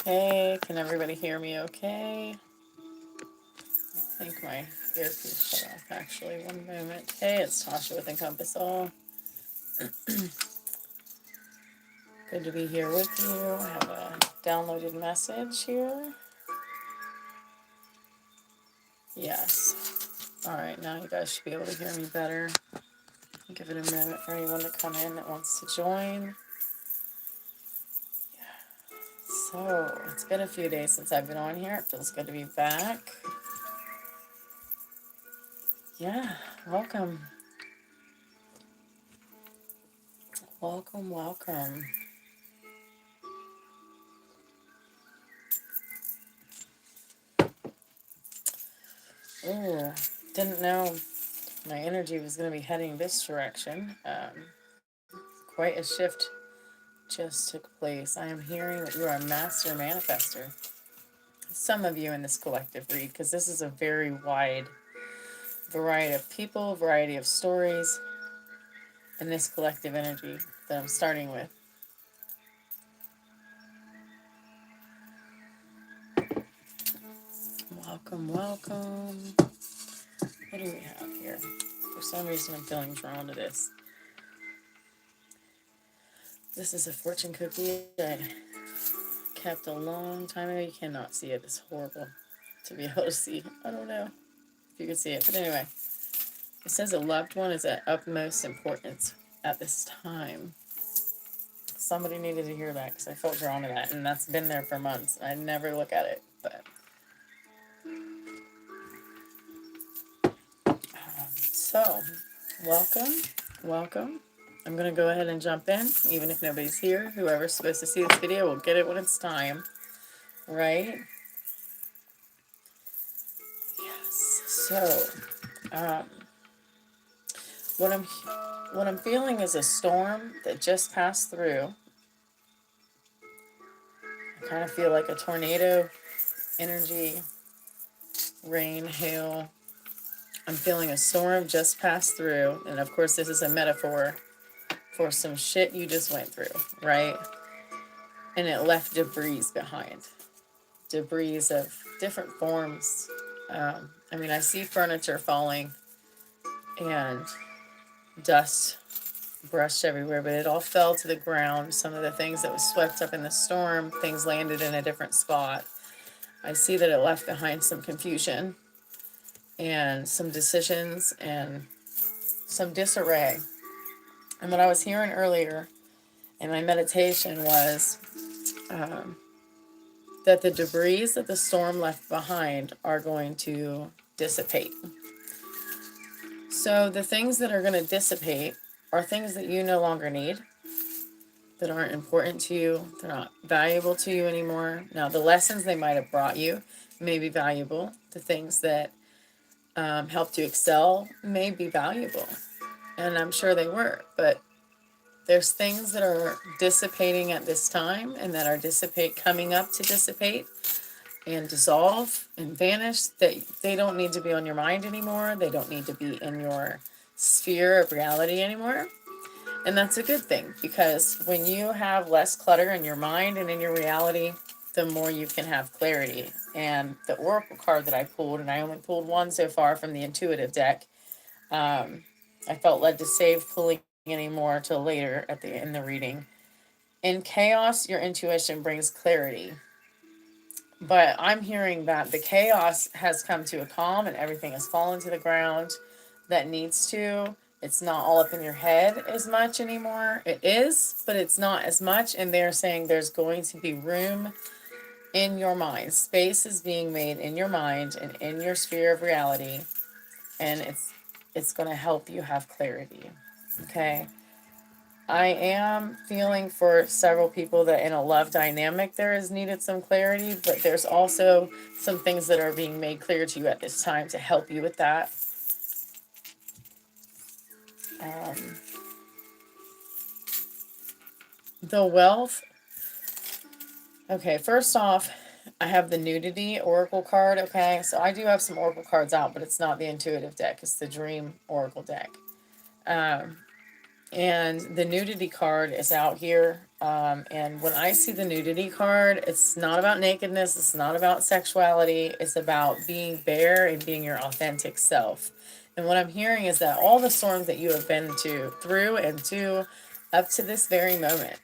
Hey, can everybody hear me okay? I think my earpiece shut off actually. One moment. Hey, it's Tasha with Encompass Awe. Good to be here with you. I have a downloaded message here. Yes. Alright, now you guys should be able to hear me better. I'll give it a moment for anyone to come in that wants to join. So, it's been a few days since I've been on here. It feels good to be back. Yeah, welcome. Welcome, welcome. Oh, didn't know my energy was going to be heading this direction. Quite a shift just took place. I am hearing that you are a master manifester. Some of you in this collective read, because this is a very wide variety of people, variety of stories, in this collective energy that I'm starting with. Welcome, welcome. What do we have here? For some reason, I'm feeling drawn to this. This is a fortune cookie I kept a long time ago. You cannot see it. It's horrible to be able to see. I don't know if you can see it. But anyway, it says a loved one is at utmost importance at this time. Somebody needed to hear that because I felt drawn to that. And that's been there for months. I never look at it. But so, welcome. Welcome. I'm going to go ahead and jump in, even if nobody's here. Whoever's supposed to see this video will get it when it's time. Right? Yes. So, what I'm feeling is a storm that just passed through. I kind of feel like a tornado energy, rain, hail. I'm feeling a storm just passed through, and of course this is a metaphor for some shit you just went through, right? And it left debris behind. Debris of different forms. I see furniture falling and dust brushed everywhere, but it all fell to the ground. Some of the things that was swept up in the storm, things landed in a different spot. I see that it left behind some confusion and some decisions and some disarray. And what I was hearing earlier in my meditation was that the debris that the storm left behind are going to dissipate. So the things that are going to dissipate are things that you no longer need, that aren't important to you, they're not valuable to you anymore. Now, the lessons they might have brought you may be valuable. The things that helped you excel may be valuable, and I'm sure they were, but there's things that are dissipating at this time and that are coming up to dissipate and dissolve and vanish. They don't need to be on your mind anymore. They don't need to be in your sphere of reality anymore. And that's a good thing, because when you have less clutter in your mind and in your reality, the more you can have clarity. And the oracle card that I pulled, and I only pulled one so far from the intuitive deck, I felt led to save pulling any more till later in the reading. In chaos, your intuition brings clarity. But I'm hearing that the chaos has come to a calm and everything has fallen to the ground that needs to. It's not all up in your head as much anymore. It is, but it's not as much. And they're saying there's going to be room in your mind. Space is being made in your mind and in your sphere of reality. And it's going to help you have clarity. Okay? I am feeling for several people that in a love dynamic there is needed some clarity, but there's also some things that are being made clear to you at this time to help you with that. The wealth. Okay, first off, I have the nudity oracle card. Okay, so I do have some oracle cards out, but it's not the intuitive deck. It's the dream oracle deck. And the nudity card is out here. And when I see the nudity card, it's not about nakedness. It's not about sexuality. It's about being bare and being your authentic self. And what I'm hearing is that all the storms that you have been through and to up to this very moment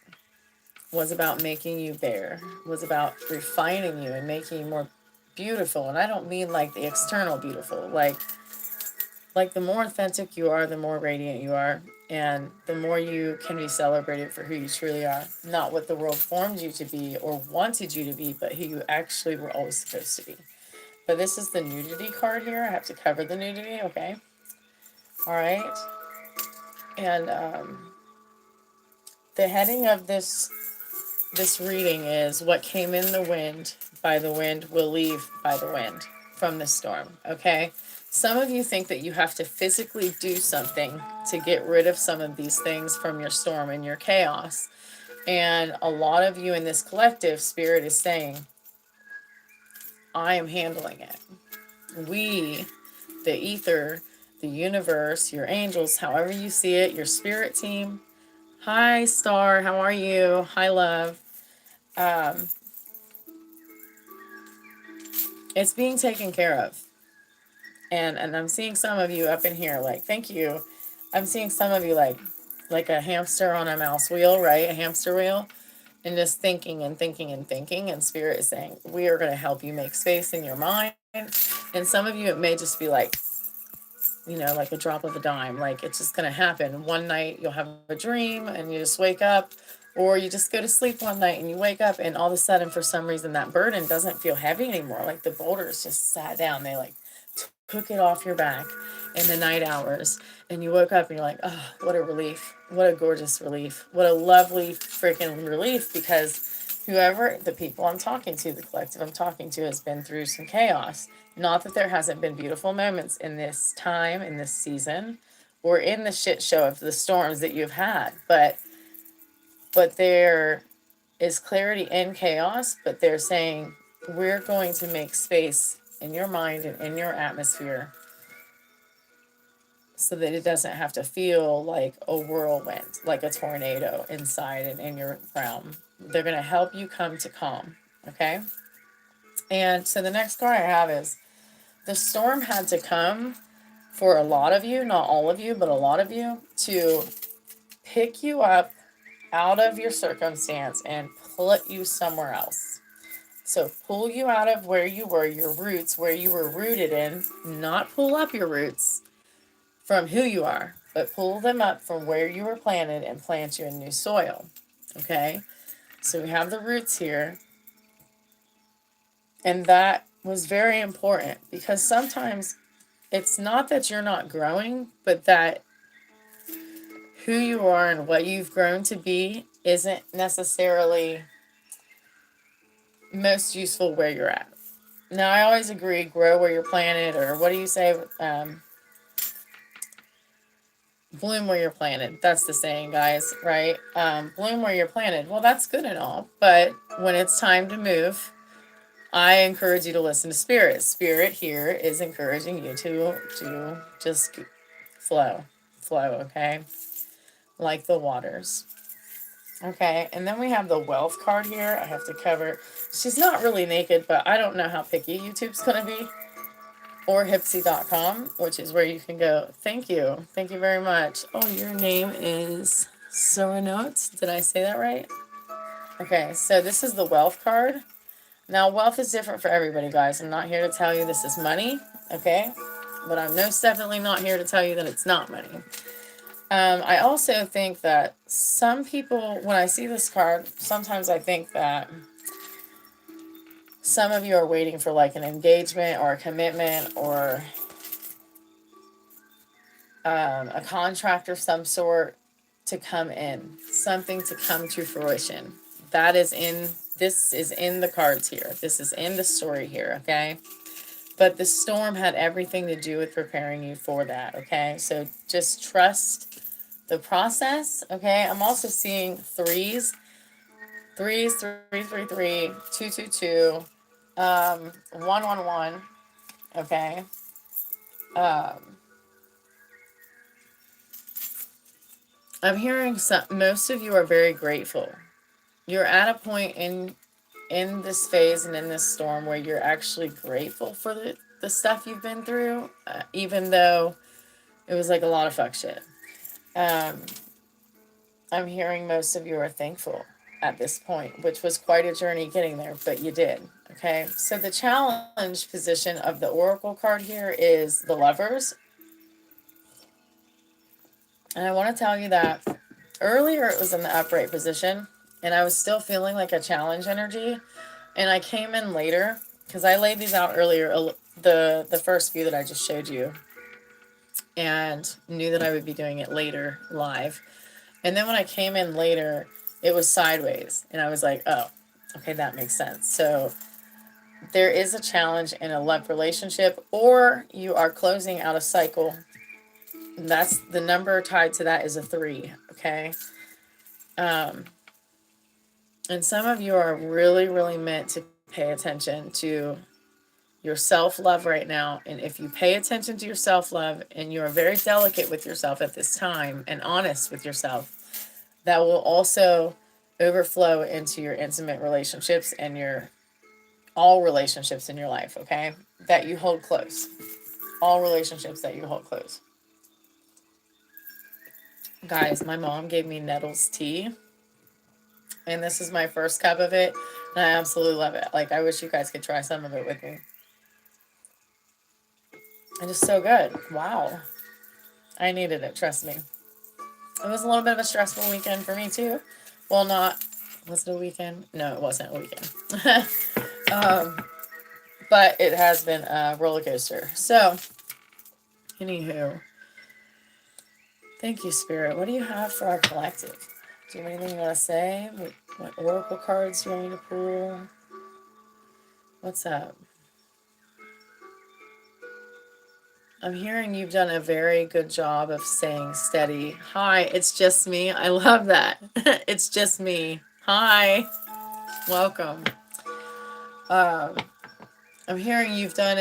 was about making you bare, was about refining you and making you more beautiful. And I don't mean like the external beautiful, like the more authentic you are, the more radiant you are, and the more you can be celebrated for who you truly are. Not what the world formed you to be or wanted you to be, but who you actually were always supposed to be. But this is the nudity card here. I have to cover the nudity, okay? All right. And the heading of this reading is what came in the wind by the wind will leave by the wind from the storm, okay? Some of you think that you have to physically do something to get rid of some of these things from your storm and your chaos. And a lot of you in this collective, Spirit is saying, I am handling it. We, the ether, the universe, your angels, however you see it, your spirit team. Hi, Star, how are you? Hi, love. It's being taken care of. And I'm seeing some of you up in here, like, thank you. I'm seeing some of you like a hamster on a mouse wheel, right? A hamster wheel. And just thinking and thinking and thinking. And Spirit is saying, we are going to help you make space in your mind. And some of you, it may just be like, like a drop of a dime. Like it's just going to happen. One night you'll have a dream and you just wake up, or you just go to sleep one night and you wake up and all of a sudden, for some reason, that burden doesn't feel heavy anymore. Like the boulders just sat down. They like took it off your back in the night hours. And you woke up and you're like, oh, what a relief. What a gorgeous relief. What a lovely freaking relief, because whoever, the people I'm talking to, the collective I'm talking to, has been through some chaos. Not that there hasn't been beautiful moments in this time, in this season, or in the shit show of the storms that you've had, but there is clarity in chaos. But they're saying, we're going to make space in your mind and in your atmosphere so that it doesn't have to feel like a whirlwind, like a tornado inside and in your realm. They're going to help you come to calm, okay? And so the next card I have is, the storm had to come for a lot of you, not all of you, but a lot of you, to pick you up out of your circumstance and put you somewhere else. So pull you out of where you were, your roots, where you were rooted in, not pull up your roots from who you are, but pull them up from where you were planted and plant you in new soil. Okay? So we have the roots here. And that was very important, because sometimes it's not that you're not growing, but that who you are and what you've grown to be isn't necessarily most useful where you're at. Now, I always agree, grow where you're planted, or what do you say? Bloom where you're planted. That's the saying, guys, right? Bloom where you're planted. Well, that's good and all, but when it's time to move, I encourage you to listen to Spirit. Spirit here is encouraging you to just flow, okay? Like the waters. Okay, and then we have the wealth card here. I have to cover. She's not really naked, but I don't know how picky YouTube's going to be. Or Hipsy.com, which is where you can go. Thank you. Thank you very much. Oh, your name is Soranote. Did I say that right? Okay, so this is the wealth card. Now, wealth is different for everybody, guys. I'm not here to tell you this is money, okay? But I'm most definitely not here to tell you that it's not money. I also think that some people, when I see this card, sometimes I think that some of you are waiting for like an engagement or a commitment or a contract of some sort to come in, something to come to fruition. This is in the cards here. This is in the story here, okay? But the storm had everything to do with preparing you for that, okay? So just trust the process, okay? I'm also seeing threes, 333, 222, 111, okay? I'm hearing most of you are very grateful. you're at a point in this phase and in this storm where you're actually grateful for the stuff you've been through, even though it was like a lot of fuck shit. Um, I'm hearing most of you are thankful at this point, which was quite a journey getting there, but you did. Okay, so the challenge position of the Oracle card here is the Lovers. And I want to tell you that earlier it was in the upright position, and I was still feeling like a challenge energy. And I came in later, because I laid these out earlier, the first few that I just showed you, and knew that I would be doing it later live. And then when I came in later, it was sideways. And I was like, oh, okay, that makes sense. So there is a challenge in a love relationship, or you are closing out a cycle. That's the number tied to that is a 3. Okay. And some of you are really, really meant to pay attention to your self-love right now. And if you pay attention to your self-love and you are very delicate with yourself at this time and honest with yourself, that will also overflow into your intimate relationships and your all relationships in your life, okay? That you hold close. All relationships that you hold close. Guys, my mom gave me Nettles tea, and this is my first cup of it, and I absolutely love it. Like, I wish you guys could try some of it with me. It is so good. Wow. I needed it, trust me. It was a little bit of a stressful weekend for me, too. Well, not... Was it a weekend? No, it wasn't a weekend. But it has been a roller coaster. So, anywho, thank you, Spirit. What do you have for our collective? Do you have anything you want to say? What oracle cards do you want me to pull? What's up? I'm hearing you've done a very good job of staying steady. Hi, it's just me. I love that. It's just me. Hi. Welcome. I'm hearing you've done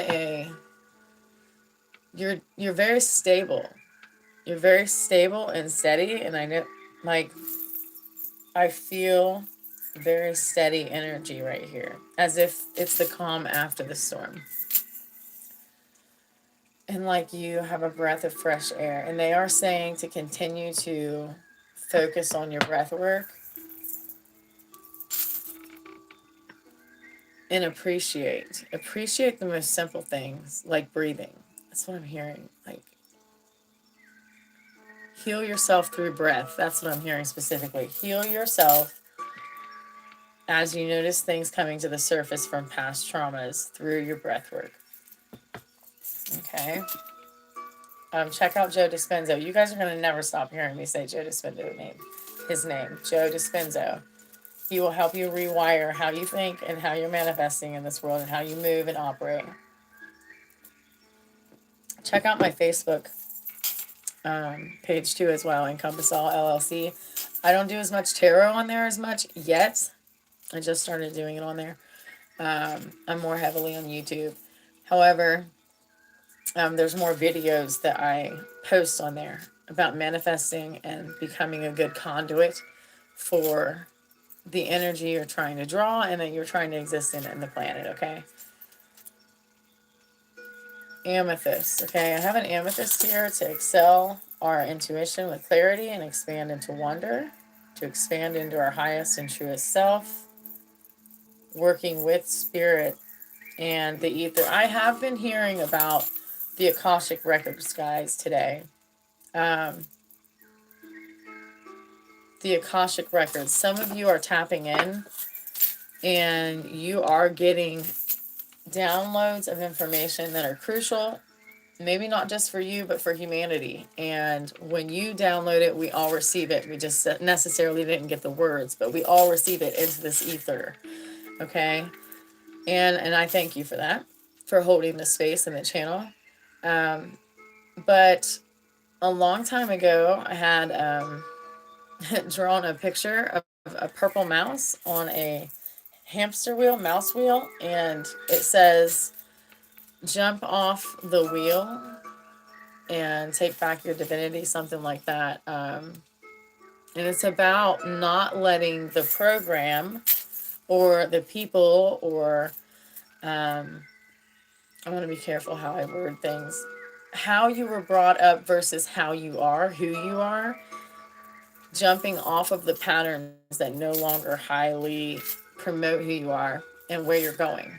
you're very stable. You're very stable and steady, and I know, like, I feel very steady energy right here, as if it's the calm after the storm. And like you have a breath of fresh air. And they are saying to continue to focus on your breath work and appreciate the most simple things, like breathing. That's what I'm hearing. Like, heal yourself through breath. That's what I'm hearing specifically. Heal yourself as you notice things coming to the surface from past traumas through your breath work. Okay. Check out Joe Dispenza. You guys are going to never stop hearing me say Joe Dispenza name. His name, Joe Dispenza. He will help you rewire how you think and how you're manifesting in this world and how you move and operate. Check out my Facebook page too as well, Encompass Awe LLC. I don't do as much tarot on there as much yet. I just started doing it on there. I'm more heavily on YouTube. However, there's more videos that I post on there about manifesting and becoming a good conduit for the energy you're trying to draw and that you're trying to exist in the planet, okay? Amethyst, okay? I have an amethyst here to excel our intuition with clarity and expand into wonder, to expand into our highest and truest self, working with spirit and the ether. I have been hearing about the Akashic Records, guys, today. The Akashic Records. Some of you are tapping in and you are getting downloads of information that are crucial, maybe not just for you, but for humanity. And when you download it, we all receive it. We just necessarily didn't get the words, but we all receive it into this ether. Okay? And I thank you for that, for holding the space and the channel. But a long time ago, I had drawn a picture of a purple mouse on a hamster wheel, mouse wheel, and it says, jump off the wheel and take back your divinity, something like that. And it's about not letting the program or the people or I want to be careful how I word things. How you were brought up versus how you are, who you are, jumping off of the patterns that no longer highly promote who you are and where you're going.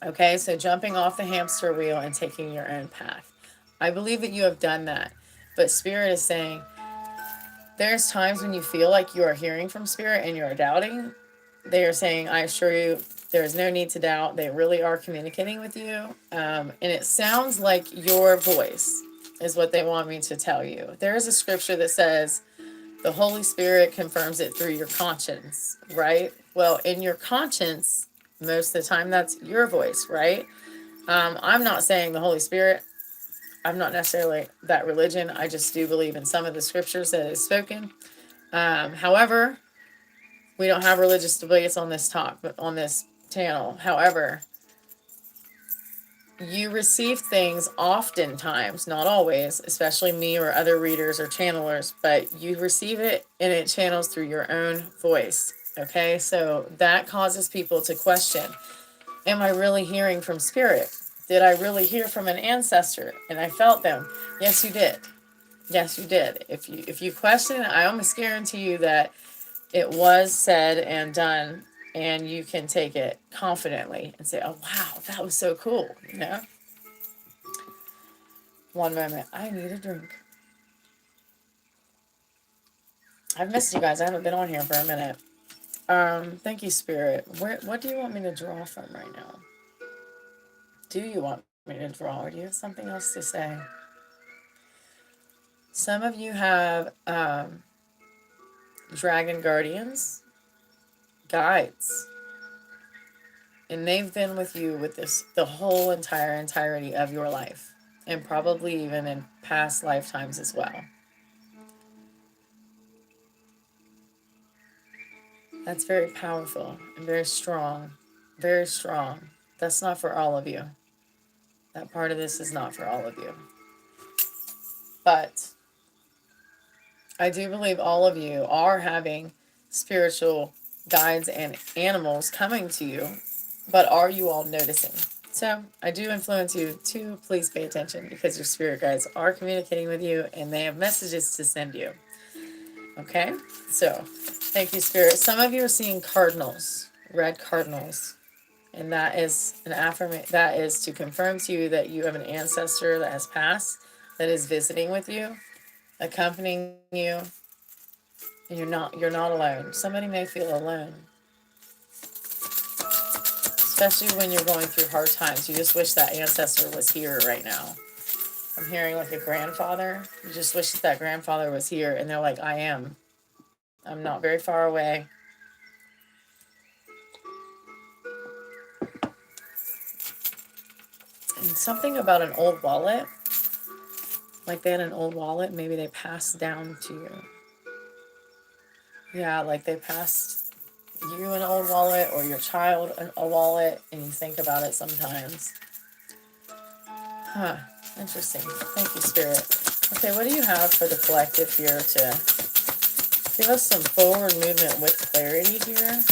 Okay, so jumping off the hamster wheel and taking your own path. I believe that you have done that. But Spirit is saying there's times when you feel like you are hearing from Spirit and you're doubting. They are saying, I assure you, there is no need to doubt. They really are communicating with you. And it sounds like your voice is what they want me to tell you. There is a scripture that says, the Holy Spirit confirms it through your conscience, right? Well, in your conscience, most of the time, that's your voice, right? I'm not saying the Holy Spirit, I'm not necessarily that religion. I just do believe in some of the scriptures that is spoken. However, we don't have religious debates on this talk, but on this channel. However, you receive things oftentimes, not always, especially me or other readers or channelers, but you receive it and it channels through your own voice. Okay, so that causes people to question, am I really hearing from Spirit? Did I really hear from an ancestor and I felt them? Yes, you did. Yes, you did. If you question it, I almost guarantee you that it was said and done, and you can take it confidently and say, oh wow, that was so cool, you know. One moment, I need a drink. I've missed you guys. I haven't been on here for a minute. Thank you, Spirit. What do you want me to draw from right now? Do you want me to draw, or do you have something else to say? Some of you have dragon guardians, guides, and they've been with you with this the whole entirety of your life, and probably even in past lifetimes as well. That's very powerful and very strong. Very strong. That's not for all of you. That part of this is not for all of you. But I do believe all of you are having spiritual guides and animals coming to you. But are you all noticing? So I do influence you to please pay attention, because your spirit guides are communicating with you and they have messages to send you. Okay? So thank you, Spirit. Some of you are seeing cardinals, red cardinals. And that is an affirmation, that is to confirm to you that you have an ancestor that has passed, that is visiting with you, accompanying you, and you're not alone. Somebody may feel alone, especially when you're going through hard times. You just wish that ancestor was here right now. I'm hearing like a grandfather. You just wish that grandfather was here, and they're like, I am. I'm not very far away. And something about an old wallet. Like they had an old wallet, maybe they passed down to you. Yeah, like they passed you an old wallet or your child a wallet, and you think about it sometimes. Huh, interesting. Thank you, Spirit. Okay, what do you have for the collective here to give us some forward movement with clarity here?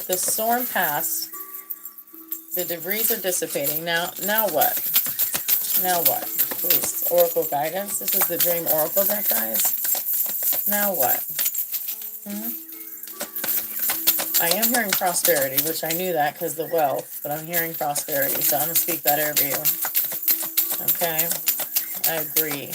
The storm passed. The debris are dissipating. Now what? Now what? Please, Oracle guidance. This is the Dream Oracle deck, guys. Now what? I am hearing prosperity, which I knew that because the wealth, but I'm hearing prosperity, so I'm going to speak that over you. Okay? I agree.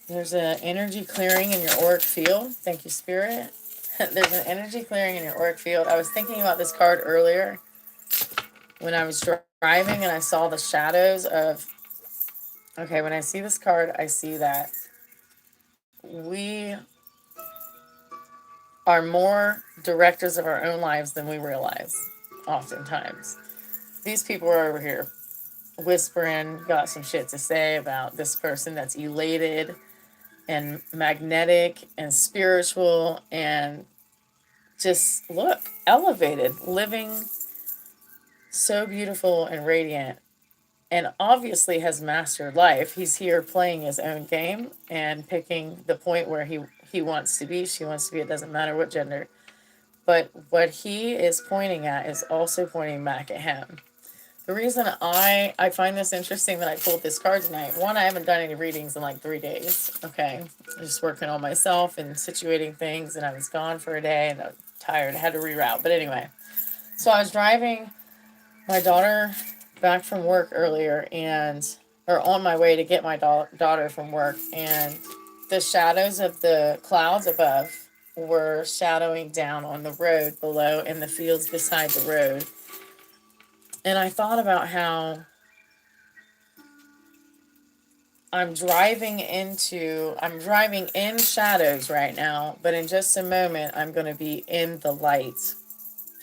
There's an energy clearing in your auric field. Thank you, Spirit. There's an energy clearing in your auric field. I was thinking about this card earlier when I was driving and I saw the shadows of... Okay, when I see this card, I see that we are more directors of our own lives than we realize, oftentimes. These people are over here whispering, got some shit to say about this person that's elated and magnetic and spiritual and just, look, elevated, living so beautiful and radiant, and obviously has mastered life. He's here playing his own game and picking the point where he he wants to be, she wants to be, it doesn't matter what gender. But what he is pointing at is also pointing back at him. The reason I find this interesting that I pulled this card tonight, one, I haven't done any readings in like 3 days. Okay. I'm just working on myself and situating things, and I was gone for a day and I'm tired. I had to reroute. But anyway, so I was driving my daughter back from work earlier, or on my way to get my daughter from work, and the shadows of the clouds above were shadowing down on the road below and the fields beside the road. And I thought about how I'm driving in shadows right now, but in just a moment, I'm going to be in the light.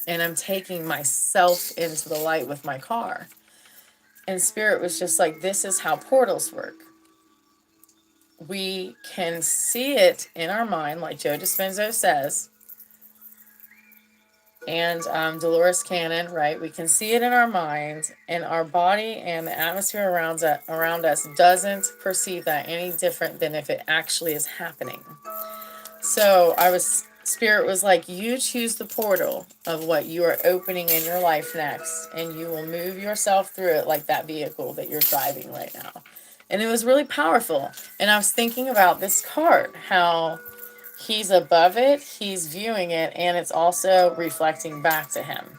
And I'm taking myself into the light with my car. And Spirit was just like, this is how portals work. We can see it in our mind, like Joe Dispenza says, and Dolores Cannon, right? We can see it in our mind, and our body and the atmosphere around us doesn't perceive that any different than if it actually is happening. So Spirit was like, you choose the portal of what you are opening in your life next, and you will move yourself through it like that vehicle that you're driving right now. And it was really powerful. And I was thinking about this card, how he's above it, he's viewing it, and it's also reflecting back to him.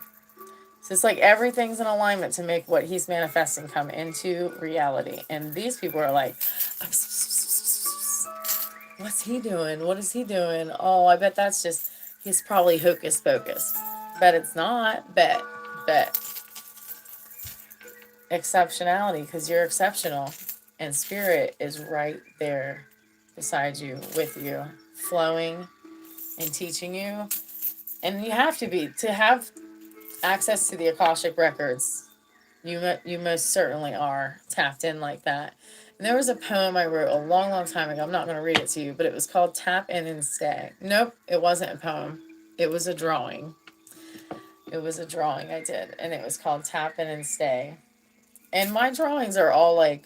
So it's like everything's in alignment to make what he's manifesting come into reality. And these people are like, what's he doing? What is he doing? Oh, I bet that's just, he's probably hocus pocus. Bet it's not. Bet. Exceptionality, because you're exceptional. And Spirit is right there beside you, with you, flowing and teaching you. And you have to have access to the Akashic records. You most certainly are tapped in like that. And there was a poem I wrote a long time ago. I'm not going to read it to you, but it was called Tap In and Stay. Nope, it wasn't a poem. It was a drawing. It was a drawing I did, and it was called Tap In and Stay. And my drawings are all like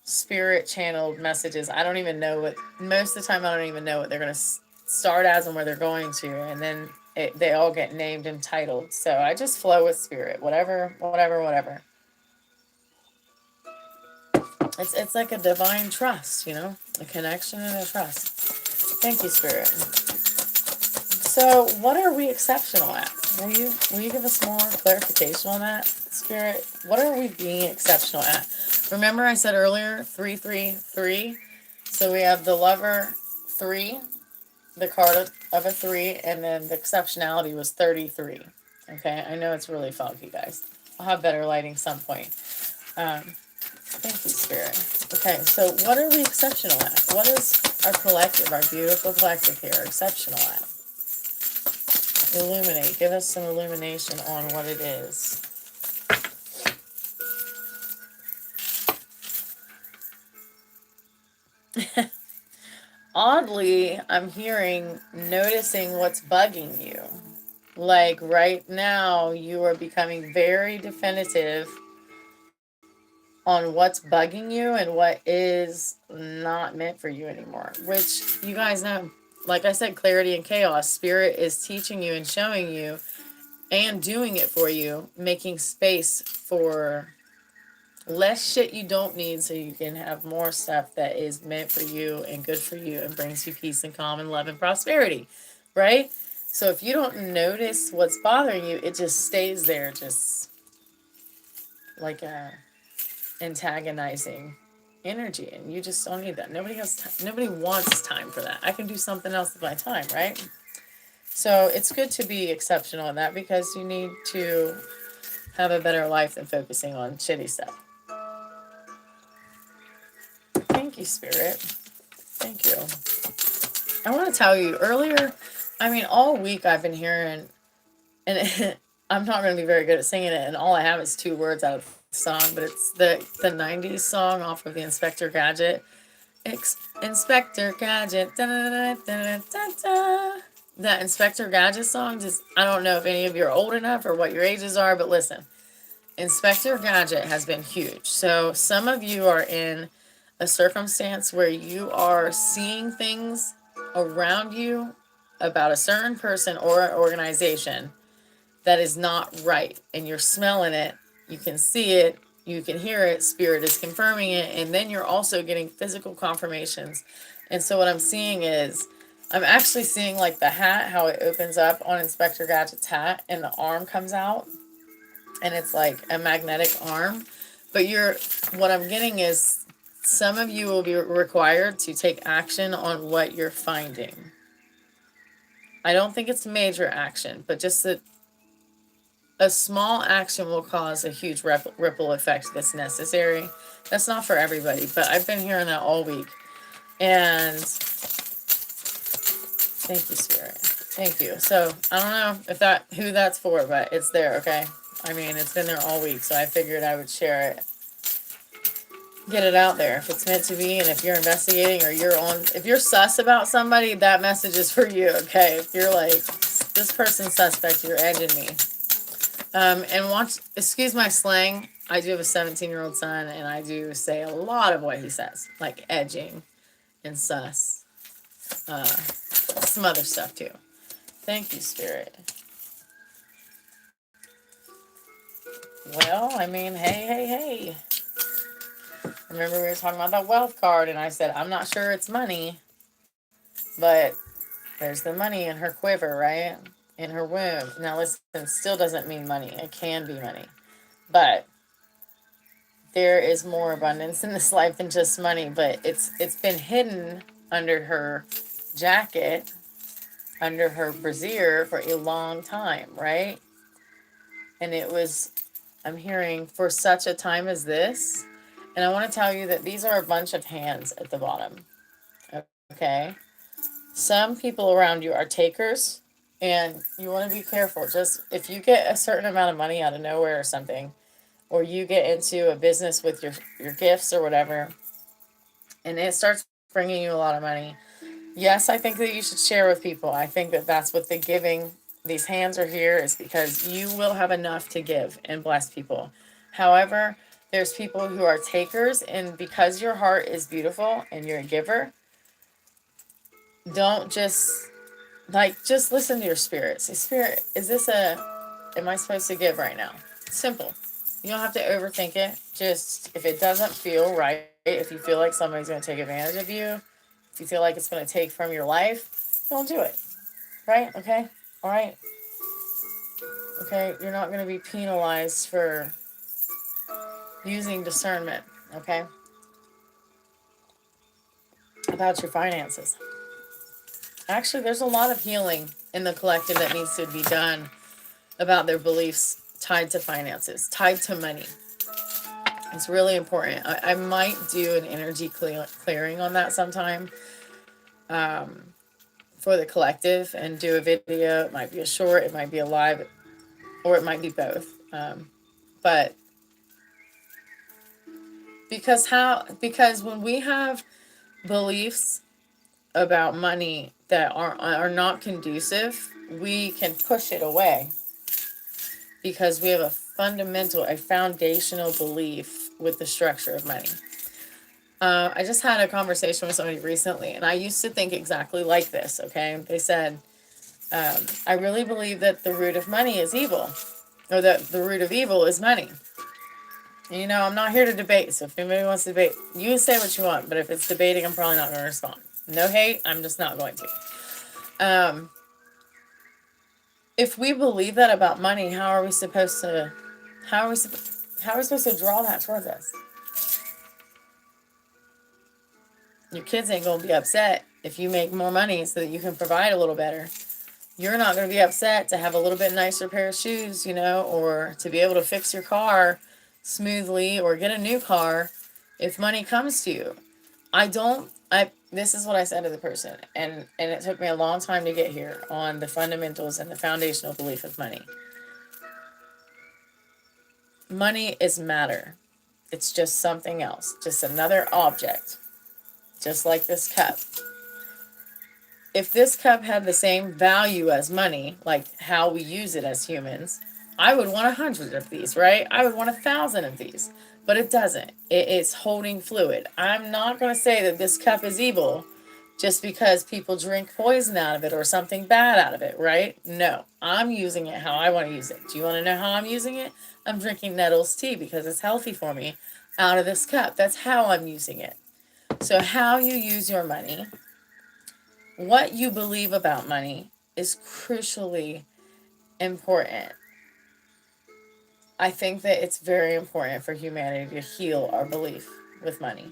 spirit channeled messages. I don't even know what, most of the time I don't even know what they're going to start as and where they're going to. And then they all get named and titled. So I just flow with Spirit, whatever. It's like a divine trust, a connection and a trust. Thank you, Spirit. So what are we exceptional at? Will you give us more clarification on that, Spirit? What are we being exceptional at? Remember I said earlier, 333. So we have the Lover 3, the card of a 3, and then the exceptionality was 33. Okay, I know it's really foggy, guys. I'll have better lighting some point. Thank you, Spirit. Okay, so what are we exceptional at? What is our collective, our beautiful collective here, exceptional at? Illuminate. Give us some illumination on what it is. Oddly, I'm noticing what's bugging you. Like right now, you are becoming very definitive on what's bugging you and what is not meant for you anymore. Which you guys know, like I said, clarity and chaos. Spirit is teaching you and showing you and doing it for you, making space for less shit you don't need so you can have more stuff that is meant for you and good for you and brings you peace and calm and love and prosperity, right? So if you don't notice what's bothering you, it just stays there, just like a antagonizing energy, and you just don't need that. Nobody wants time for that. I can do something else with my time, right? So it's good to be exceptional in that, because you need to have a better life than focusing on shitty stuff. Thank you, Spirit. Thank you. I want to tell you earlier, all week I've been hearing, and I'm not going to be very good at singing it, and all I have is 2 words out of the song, but it's the 90s song off of the Inspector Gadget. Inspector Gadget. Da, da, da, da, da, da. That Inspector Gadget song, I don't know if any of you are old enough or what your ages are, but listen, Inspector Gadget has been huge. So some of you are in a circumstance where you are seeing things around you about a certain person or an organization that is not right, and you're smelling it, you can see it, you can hear it, spirit is confirming it, and then you're also getting physical confirmations. And so what I'm seeing is, I'm actually seeing like the hat, how it opens up on Inspector Gadget's hat and the arm comes out, and it's like a magnetic arm. But what I'm getting is, some of you will be required to take action on what you're finding. I don't think it's major action, but just a small action will cause a huge ripple effect that's necessary. That's not for everybody, but I've been hearing that all week. And thank you, Spirit. Thank you. So I don't know who that's for, but it's there, okay? I mean, it's been there all week, so I figured I would share it. Get it out there if it's meant to be, and if you're investigating or if you're sus about somebody, that message is for you, okay? If you're like, this person's suspect, you're edging me. And excuse my slang, I do have a 17-year-old son, and I do say a lot of what he says, like edging and sus. Some other stuff too. Thank you, Spirit. Well, I mean, hey. Remember we were talking about that wealth card, and I said, I'm not sure it's money, but there's the money in her quiver, right? In her womb. Now listen, still doesn't mean money. It can be money. But there is more abundance in this life than just money, but it's been hidden under her jacket, under her brassiere for a long time, right? And I'm hearing, for such a time as this. And I want to tell you that these are a bunch of hands at the bottom. Okay? Some people around you are takers, and you want to be careful. Just if you get a certain amount of money out of nowhere or something, or you get into a business with your gifts or whatever, and it starts bringing you a lot of money, yes, I think that you should share with people. I think that that's what these hands are here, is because you will have enough to give and bless people. However, there's people who are takers, and because your heart is beautiful and you're a giver, don't just listen to your spirit. Say, Spirit, am I supposed to give right now? Simple. You don't have to overthink it. Just, if it doesn't feel right, if you feel like somebody's going to take advantage of you, if you feel like it's going to take from your life, don't do it. Right? Okay? All right? Okay? You're not going to be penalized for using discernment. Okay? About your finances. Actually, there's a lot of healing in the collective that needs to be done about their beliefs tied to finances, tied to money. It's really important. I might do an energy clearing on that sometime for the collective, and do a video. It might be a short, it might be a live, or it might be both. But because when we have beliefs about money that are not conducive, we can push it away, because we have a foundational belief with the structure of money. I just had a conversation with somebody recently, and I used to think exactly like this, okay? They said, I really believe that the root of money is evil, or that the root of evil is money. And, I'm not here to debate, so if anybody wants to debate, you say what you want, but if it's debating, I'm probably not going to respond. No hate, I'm just not going to. If we believe that about money, how are we supposed to draw that towards us? Your kids ain't going to be upset if you make more money so that you can provide a little better. You're not going to be upset to have a little bit nicer pair of shoes, or to be able to fix your car smoothly or get a new car if money comes to you. This is what I said to the person, and it took me a long time to get here on the fundamentals and the foundational belief of money. Money is matter. It's just something else, just another object, just like this cup. If this cup had the same value as money, like how we use it as humans, I would want 100 of these, right? I would want 1,000 of these, but it doesn't. It's holding fluid. I'm not going to say that this cup is evil just because people drink poison out of it or something bad out of it, right? No, I'm using it how I want to use it. Do you want to know how I'm using it? I'm drinking Nettles tea because it's healthy for me out of this cup. That's how I'm using it. So, how you use your money, what you believe about money, is crucially important. I think that it's very important for humanity to heal our belief with money.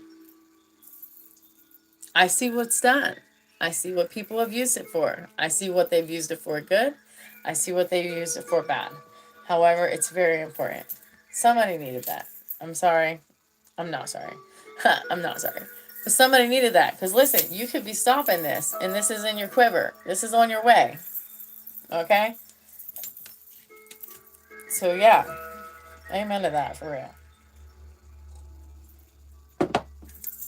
I see what's done. I see what people have used it for. I see what they've used it for good. I see what they've used it for bad. However, it's very important. Somebody needed that. I'm sorry. I'm not sorry. I'm not sorry. But somebody needed that. Because listen, you could be stopping this, and this is in your quiver. This is on your way. Okay? So, yeah. Amen to that, for real.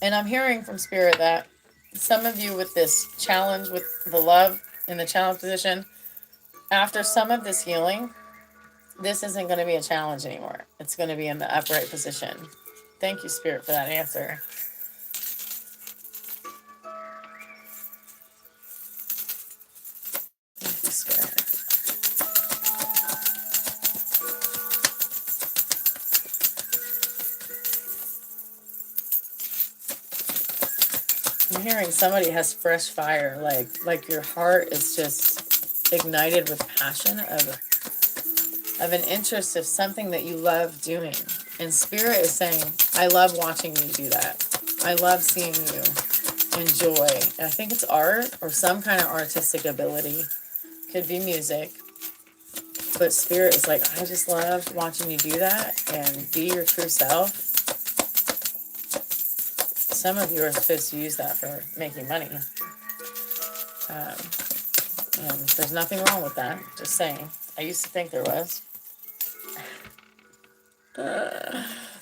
And I'm hearing from Spirit that some of you with this challenge with the love in the challenge position, after some of this healing, this isn't going to be a challenge anymore. It's going to be in the upright position. Thank you, Spirit, for that answer. Thank you, Spirit. I'm hearing somebody has fresh fire, like your heart is just ignited with passion of an interest of something that you love doing. And Spirit is saying, I love watching you do that. I love seeing you enjoy. And I think it's art or some kind of artistic ability. Could be music. But Spirit is like, I just love watching you do that and be your true self. Some of you are supposed to use that for making money. And there's nothing wrong with that. Just saying. I used to think there was.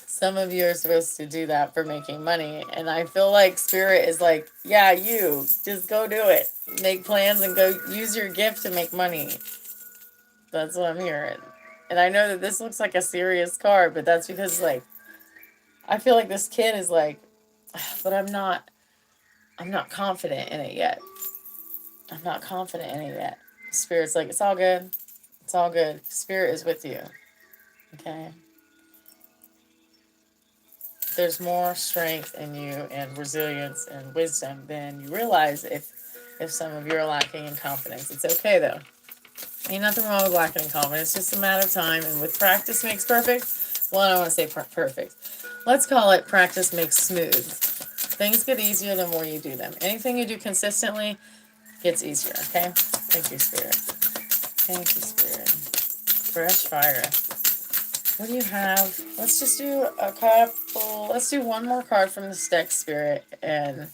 Some of you are supposed to do that for making money. And I feel like Spirit is like, yeah, you. Just go do it. Make plans and go use your gift to make money. That's what I'm hearing. And I know that this looks like a serious card, but that's because, like, I feel like this kid is like, but I'm not confident in it yet. I'm not confident in it yet. Spirit's like, it's all good. It's all good. Spirit is with you. Okay? There's more strength in you and resilience and wisdom than you realize if some of you are lacking in confidence. It's okay, though. Ain't nothing wrong with lacking in confidence. It's just a matter of time. And with practice makes perfect. Well, I don't want to say perfect. Let's call it practice makes smooth. Things get easier the more you do them. Anything you do consistently gets easier, okay? Thank you, Spirit. Thank you, Spirit. Fresh fire. What do you have? Let's just do a couple. Let's do one more card from the deck, Spirit, and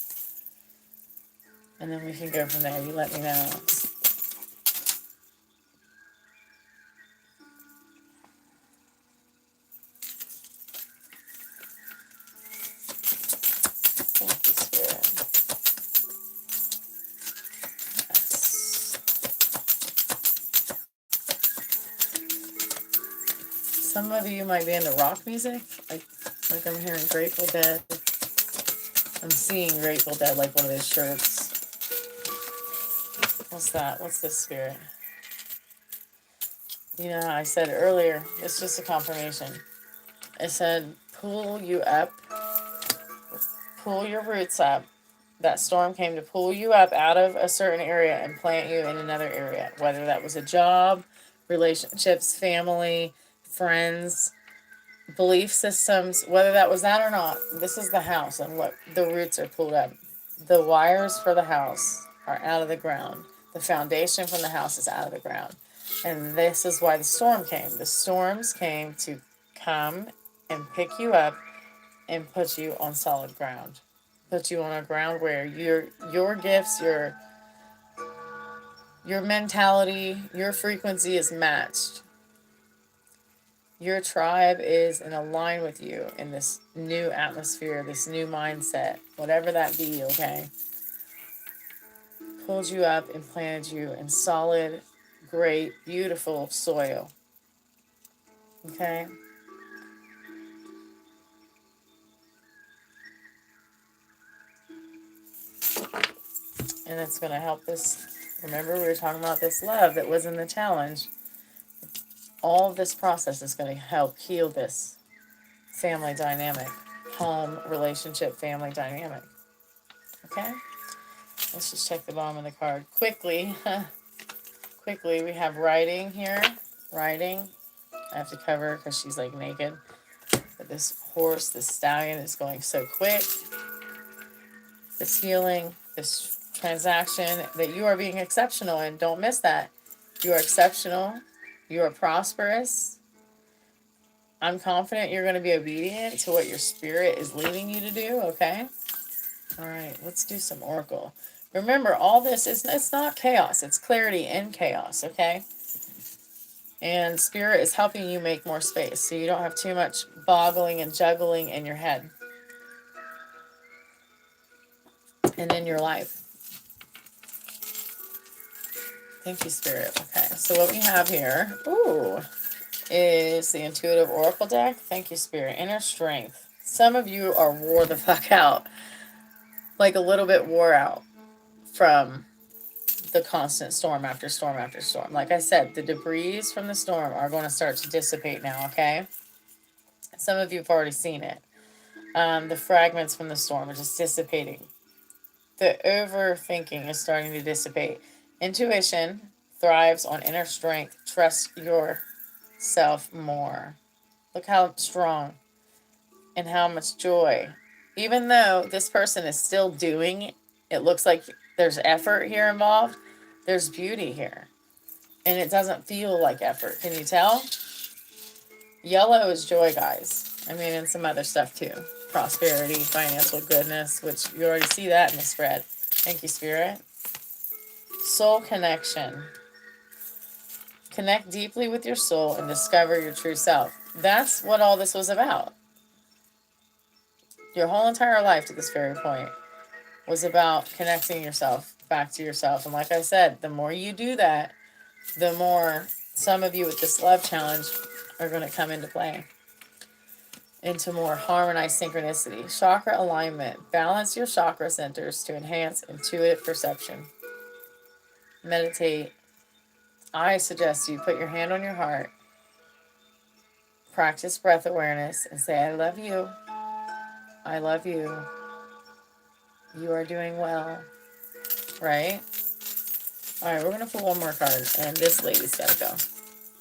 then we can go from there. You let me know. Thank you, Spirit. Yes. Some of you might be into rock music. Like I'm hearing Grateful Dead. I'm seeing Grateful Dead like one of those shirts. What's that? What's this, Spirit? You know, I said earlier, it's just a confirmation. It said, pull you up, pull your roots up. That storm came to pull you up out of a certain area and plant you in another area, whether that was a job, relationships, family, friends, belief systems, whether that was that or not. This is the house, and look, the roots are pulled up. The wires for the house are out of the ground. The foundation from the house is out of the ground. And this is why the storm came. The storms came to come and pick you up and put you on solid ground. Put you on a ground where your gifts, your mentality, your frequency is matched. Your tribe is in line with you in this new atmosphere, this new mindset, whatever that be, okay? Pulled you up and planted you in solid, great, beautiful soil. Okay? And it's going to help this. Remember, we were talking about this love that was in the challenge. All of this process is going to help heal this family dynamic, home, relationship, family dynamic. Okay? Let's just check the bottom of the card. Quickly, quickly, we have riding here. Riding. I have to cover her because she's like naked. But this horse, this stallion is going so quick. This healing, this transaction that you are being exceptional in. Don't miss that. You are exceptional. You are prosperous. I'm confident you're going to be obedient to what your spirit is leading you to do, okay? All right, let's do some oracle. Remember, all this is, it's not chaos. It's clarity in chaos, okay? And spirit is helping you make more space so you don't have too much boggling and juggling in your head and in your life. Thank you, Spirit. Okay, so what we have here, is the Intuitive Oracle deck. Thank you, Spirit. Inner Strength. Some of you are wore the fuck out. Like a little bit wore out from the constant storm after storm after storm. Like I said, the debris from the storm are going to start to dissipate now, okay? Some of you have already seen it. The fragments from the storm are just dissipating. The overthinking is starting to dissipate. Intuition thrives on inner strength. Trust yourself more. Look how strong and how much joy. Even though this person is still doing, it looks like there's effort here involved, there's beauty here. And it doesn't feel like effort. Can you tell? Yellow is joy, guys. I mean, and some other stuff too. Prosperity, financial goodness, which you already see that in the spread. Thank you, Spirit. Soul connection. Connect deeply with your soul and discover your true self. That's what all this was about. Your whole entire life to this very point was about connecting yourself back to yourself. And like I said, the more you do that, the more some of you with this love challenge are going to come into play. Into more harmonized synchronicity. Chakra alignment. Balance your chakra centers to enhance intuitive perception. Meditate. I suggest you put your hand on your heart, practice breath awareness, and say, I love you. I love you. You are doing well. Right? All right, we're going to pull one more card, and this lady's got to go.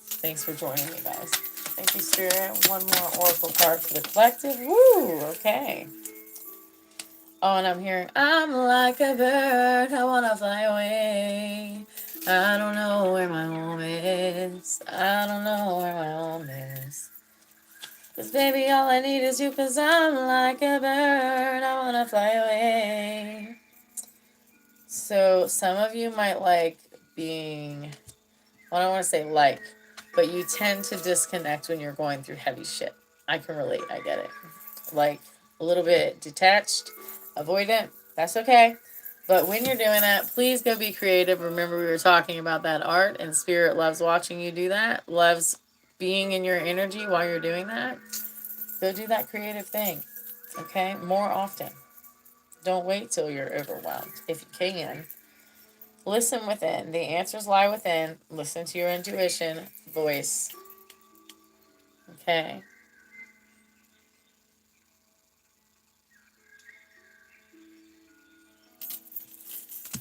Thanks for joining me, guys. Thank you, Spirit. One more oracle card for the collective. Woo! Okay. Oh, and I'm hearing, I'm like a bird, I want to fly away. I don't know where my home is. I don't know where my home is. 'Cause baby, all I need is you, 'cause I'm like a bird, I want to fly away. So some of you might like being, well, I don't want to say like, but you tend to disconnect when you're going through heavy shit. I can relate, I get it. Like a little bit detached, avoidant, that's okay. But when you're doing that, please go be creative. Remember, we were talking about that art, and Spirit loves watching you do that, loves being in your energy while you're doing that. Go do that creative thing, okay? More often. Don't wait till you're overwhelmed. If you can, listen within. The answers lie within. Listen to your intuition voice, okay?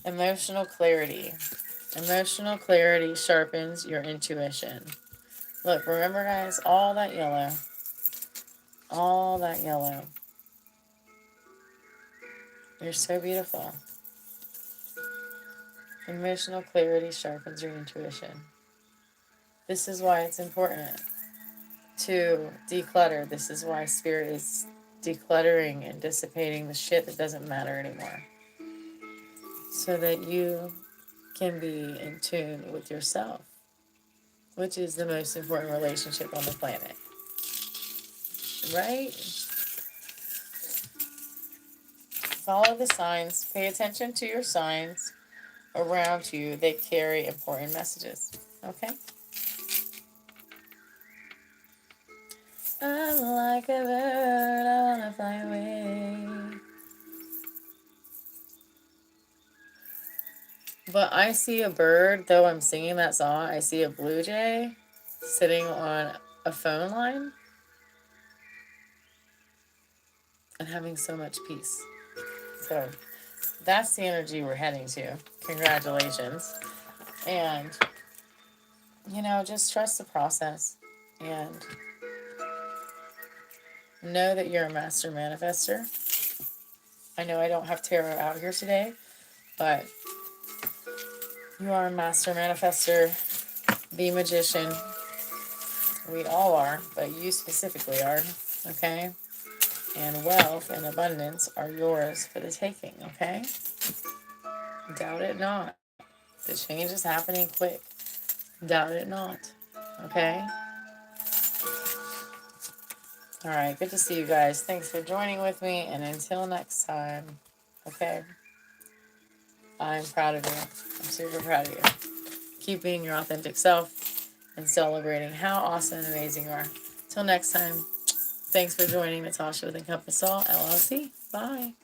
Emotional clarity. Emotional clarity sharpens your intuition. Look, remember, guys, all that yellow. All that yellow. You're so beautiful. Emotional clarity sharpens your intuition. This is why it's important to declutter. This is why Spirit is decluttering and dissipating the shit that doesn't matter anymore. So that you can be in tune with yourself, which is the most important relationship on the planet. Right? Follow the signs. Pay attention to your signs around you. They carry important messages. Okay? I'm like a bird, I wanna fly away. But I see a bird, though I'm singing that song, I see a blue jay sitting on a phone line and having so much peace. So that's the energy we're heading to. Congratulations. And, you know, just trust the process and know that you're a master manifester. I know I don't have tarot out here today, but you are a master manifester, the magician. We all are, but you specifically are, okay? And wealth and abundance are yours for the taking, okay? Doubt it not. The change is happening quick. Doubt it not, okay? All right, good to see you guys. Thanks for joining with me, and until next time, okay? I'm proud of you. I'm super proud of you. Keep being your authentic self and celebrating how awesome and amazing you are. Till next time, thanks for joining Natasha with Encompass Awe LLC. Bye.